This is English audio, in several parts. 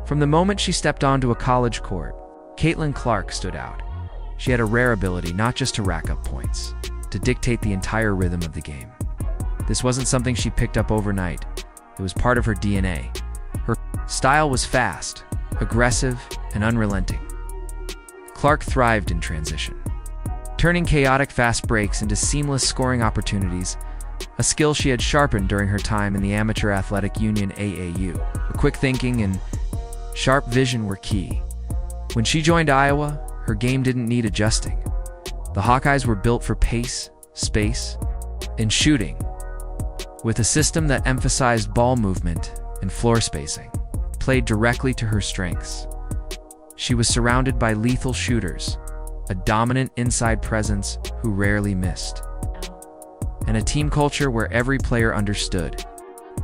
From the moment she stepped onto a college court, Caitlin Clark stood out. She had a rare ability not just to rack up points, to dictate the entire rhythm of the game. This wasn't something she picked up overnight. It was part of her DNA. Her style was fast, aggressive, and unrelenting. Clark thrived in transition, turning chaotic fast breaks into seamless scoring opportunities, a skill she had sharpened during her time in the Amateur Athletic Union AAU. Her quick thinking and sharp vision were key. When she joined Iowa, her game didn't need adjusting. The Hawkeyes were built for pace, space, and shooting, with a system that emphasized ball movement and floor spacing, played directly to her strengths. She was surrounded by lethal shooters, a dominant inside presence who rarely missed, and a team culture where every player understood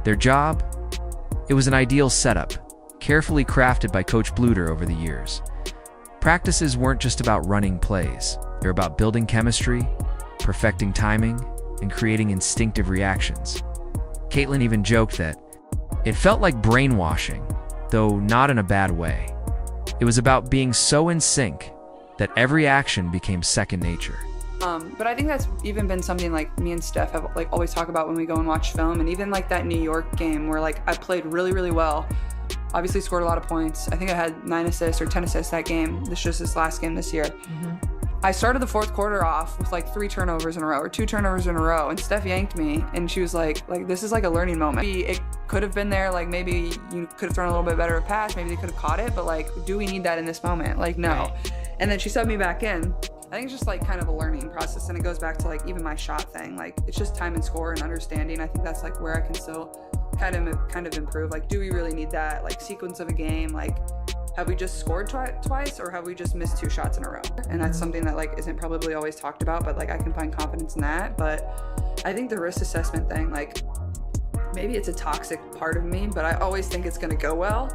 their job. It was an ideal setup, carefully crafted by Coach Bluder over the years. Practices weren't just about running plays. They're about building chemistry, perfecting timing, and creating instinctive reactions. Caitlin even joked that it felt like brainwashing, though not in a bad way. It was about being so in sync that every action became second nature. But I think that's even been something like me and Steph have like always talk about when we go and watch film, and even like that New York game where like I played really, really well. Obviously scored a lot of points. I think I had 9 assists or 10 assists that game. This just this last game this year. I started the fourth quarter off with like 3 turnovers in a row or 2 turnovers in a row, and Steph yanked me, and she was like this is like a learning moment. It could have been there, like maybe you could have thrown a little bit better of a pass, maybe they could have caught it, but like, do we need that in this moment? Like, no. Right. And then she subbed me back in. I think it's just like kind of a learning process, and it goes back to like even my shot thing. Like it's just time and score and understanding. I think that's like where I can still kind of improve. Like, do we really need that like sequence of a game? Like, have we just scored twice, or have we just missed 2 shots in a row? And that's something that like isn't probably always talked about, but like I can find confidence in that. But I think the risk assessment thing, like maybe it's a toxic part of me, but I always think it's gonna go well.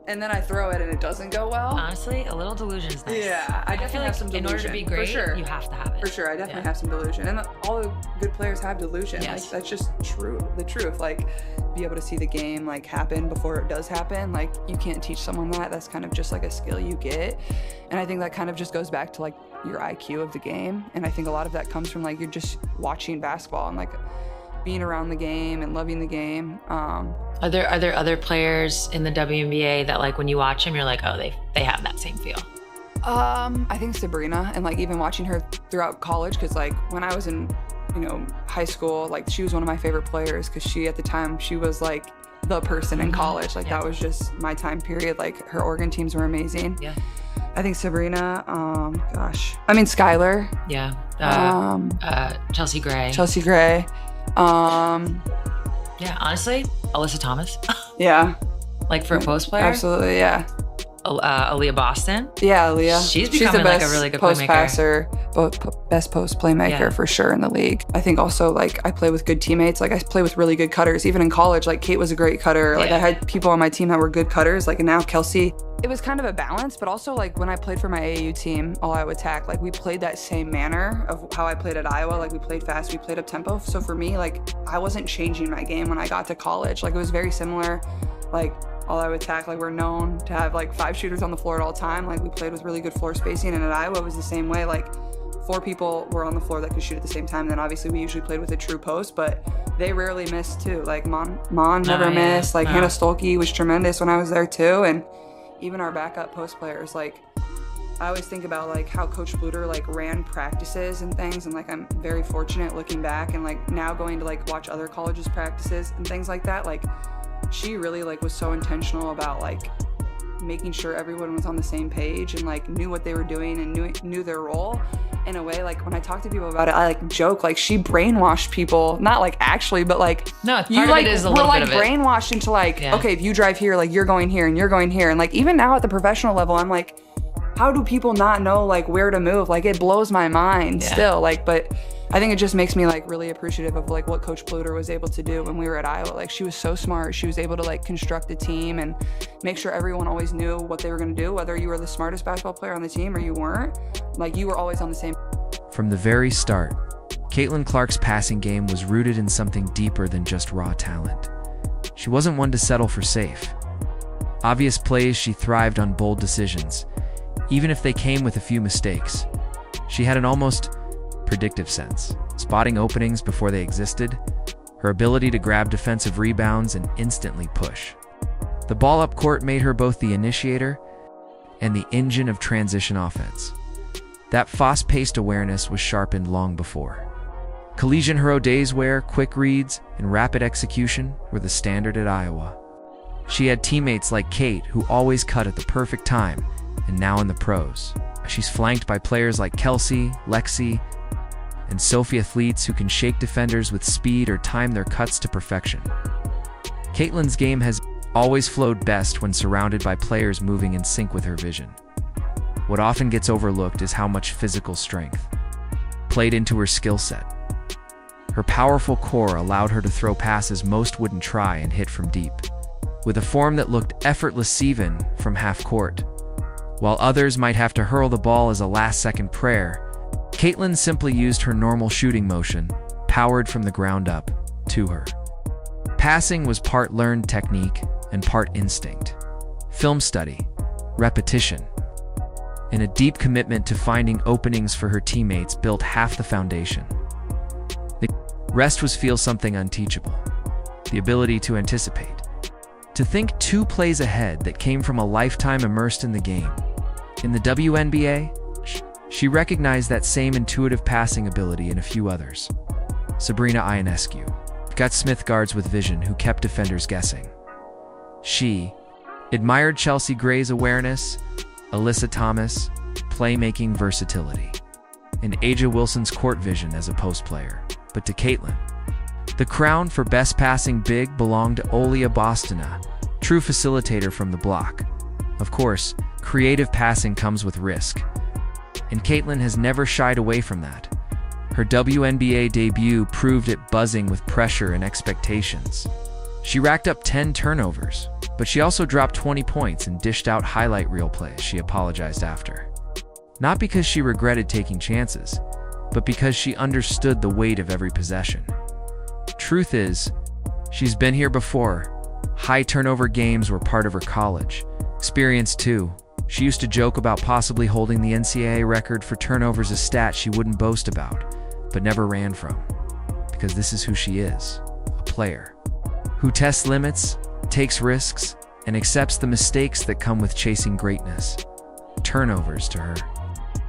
And then I throw it and it doesn't go well. Honestly, a little delusion is nice. Yeah, I definitely have some delusion. In order to be great, for sure. You have to have it. For sure, I definitely have some delusion. And all the good players have delusion. Yes. Like, that's just the truth. Like, be able to see the game like happen before it does happen. Like, you can't teach someone that. That's kind of just like a skill you get. And I think that kind of just goes back to like your IQ of the game. And I think a lot of that comes from like you're just watching basketball and like being around the game and loving the game. Are there other players in the WNBA that like when you watch them, you're like, oh, they have that same feel? I think Sabrina, and like even watching her throughout college, because like when I was in, high school, like she was one of my favorite players because she at the time she was like the person in college. Like that was just my time period. Like her Oregon teams were amazing. Yeah. I think Sabrina. Skylar. Yeah. Chelsea Gray. Chelsea Gray. Yeah, honestly, Alyssa Thomas. Yeah. Like for a post player? Absolutely, yeah. Aaliyah Boston. Yeah, Aaliyah. She's becoming the best like a really good post playmaker. passer, best post playmaker for sure in the league. I think also like I play with good teammates. Like I play with really good cutters. Even in college, like Kate was a great cutter. Like I had people on my team that were good cutters. Like and now Kelsey. It was kind of a balance, but also like when I played for my AAU team, All Iowa Attack, like we played that same manner of how I played at Iowa. Like we played fast, we played up tempo. So for me, like I wasn't changing my game when I got to college. Like it was very similar. Like All Iowa Attack, like we're known to have like 5 shooters on the floor at all time. Like we played with really good floor spacing, and at Iowa it was the same way. Like 4 people were on the floor that could shoot at the same time. And then obviously we usually played with a true post, but they rarely missed too. Like Mon never missed. Like Hannah Stolke was tremendous when I was there too. And even our backup post players, like I always think about like how Coach Bluder like ran practices and things, and like I'm very fortunate looking back and like now going to like watch other colleges practices and things like that. Like she really like was so intentional about like making sure everyone was on the same page and like knew what they were doing and knew their role. In a way, like when I talk to people about it, I like joke like she brainwashed people, not like actually, but like no, part you of like it is a we're little like bit of brainwashed into like okay, if you drive here, like you're going here and you're going here, and like even now at the professional level, I'm like, how do people not know like where to move? Like it blows my mind still. Like, but I think it just makes me like really appreciative of like what Coach Bluder was able to do when we were at Iowa. Like she was so smart. She was able to like construct a team and make sure everyone always knew what they were going to do, whether you were the smartest basketball player on the team or you weren't. Like you were always on the same. From the very start, Caitlin Clark's passing game was rooted in something deeper than just raw talent. She wasn't one to settle for safe. Obvious plays, she thrived on bold decisions, even if they came with a few mistakes. She had an almost predictive sense, spotting openings before they existed, her ability to grab defensive rebounds and instantly push. The ball up court made her both the initiator and the engine of transition offense. That fast-paced awareness was sharpened long before. Collegiate hero days where quick reads and rapid execution were the standard at Iowa. She had teammates like Kate who always cut at the perfect time, and now in the pros, she's flanked by players like Kelsey, Lexi, and Sophia Fleets who can shake defenders with speed or time their cuts to perfection. Caitlin's game has always flowed best when surrounded by players moving in sync with her vision. What often gets overlooked is how much physical strength played into her skill set. Her powerful core allowed her to throw passes most wouldn't try and hit from deep, with a form that looked effortless even from half court. While others might have to hurl the ball as a last-second prayer, Caitlin simply used her normal shooting motion, powered from the ground up, to her. Passing was part learned technique and part instinct, film study, repetition, and a deep commitment to finding openings for her teammates built half the foundation. The rest was feel something unteachable, the ability to anticipate, to think 2 plays ahead that came from a lifetime immersed in the game. In the WNBA, she recognized that same intuitive passing ability in a few others. Sabrina Ionescu got Smith guards with vision who kept defenders guessing. She admired Chelsea Gray's awareness, Alyssa Thomas' playmaking versatility, and Aja Wilson's court vision as a post player. But to Caitlin, the crown for best passing big belonged to Olia Bostona, true facilitator from the block. Of course, creative passing comes with risk, and Caitlin has never shied away from that. Her WNBA debut proved it buzzing with pressure and expectations. She racked up 10 turnovers, but she also dropped 20 points and dished out highlight reel plays she apologized after. Not because she regretted taking chances, but because she understood the weight of every possession. Truth is, she's been here before. High turnover games were part of her college experience too. She used to joke about possibly holding the NCAA record for turnovers, a stat she wouldn't boast about, but never ran from. Because this is who she is, a player who tests limits, takes risks, and accepts the mistakes that come with chasing greatness. Turnovers to her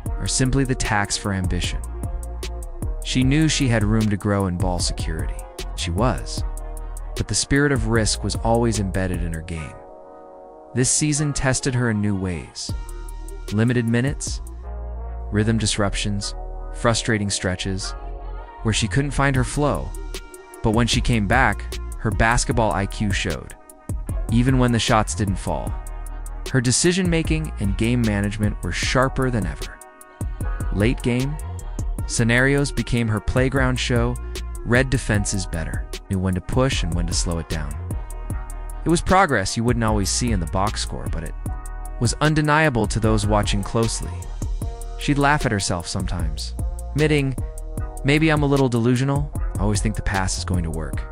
are simply the tax for ambition. She knew she had room to grow in ball security. She was, but the spirit of risk was always embedded in her game. This season tested her in new ways. Limited minutes, rhythm disruptions, frustrating stretches, where she couldn't find her flow. But when she came back, her basketball IQ showed, even when the shots didn't fall. Her decision-making and game management were sharper than ever. Late game scenarios became her playground show, read defenses better, knew when to push and when to slow it down. It was progress you wouldn't always see in the box score, but it was undeniable to those watching closely. She'd laugh at herself sometimes, admitting, maybe I'm a little delusional, I always think the pass is going to work.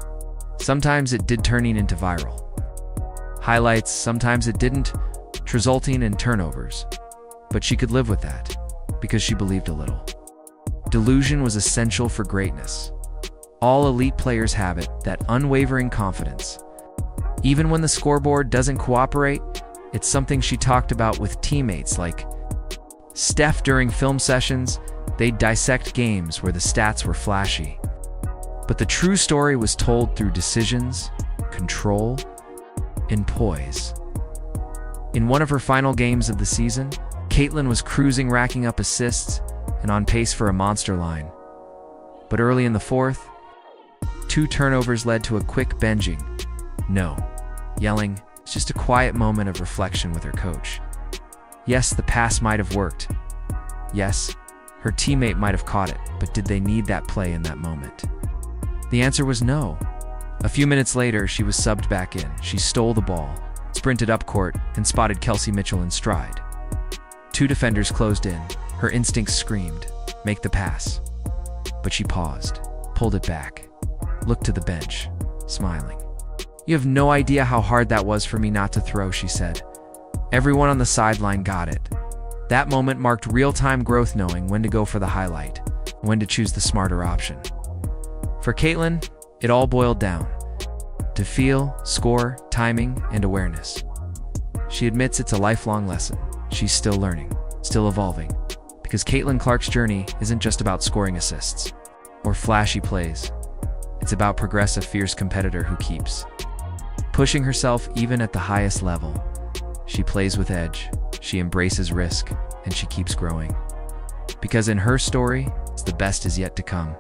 Sometimes it did, turning into viral highlights, sometimes it didn't, resulting in turnovers. But she could live with that, because she believed a little. Delusion was essential for greatness. All elite players have it, that unwavering confidence. Even when the scoreboard doesn't cooperate, it's something she talked about with teammates like Steph during film sessions. They'd dissect games where the stats were flashy. But the true story was told through decisions, control, and poise. In one of her final games of the season, Caitlin was cruising, racking up assists, and on pace for a monster line. But early in the fourth, 2 turnovers led to a quick benching. No, yelling, it's just a quiet moment of reflection with her coach. Yes, the pass might have worked. Yes, her teammate might have caught it, but did they need that play in that moment? The answer was no. A few minutes later, she was subbed back in. She stole the ball, sprinted up court, and spotted Kelsey Mitchell in stride. 2 defenders closed in. Her instincts screamed, make the pass. But she paused, pulled it back, looked to the bench, smiling. You have no idea how hard that was for me not to throw, she said. Everyone on the sideline got it. That moment marked real-time growth, knowing when to go for the highlight, and when to choose the smarter option. For Caitlin, it all boiled down to feel, score, timing, and awareness. She admits it's a lifelong lesson. She's still learning, still evolving, because Caitlin Clark's journey isn't just about scoring assists or flashy plays. It's about progressive, fierce competitor who keeps pushing herself even at the highest level. She plays with edge, she embraces risk, and she keeps growing. Because in her story, the best is yet to come.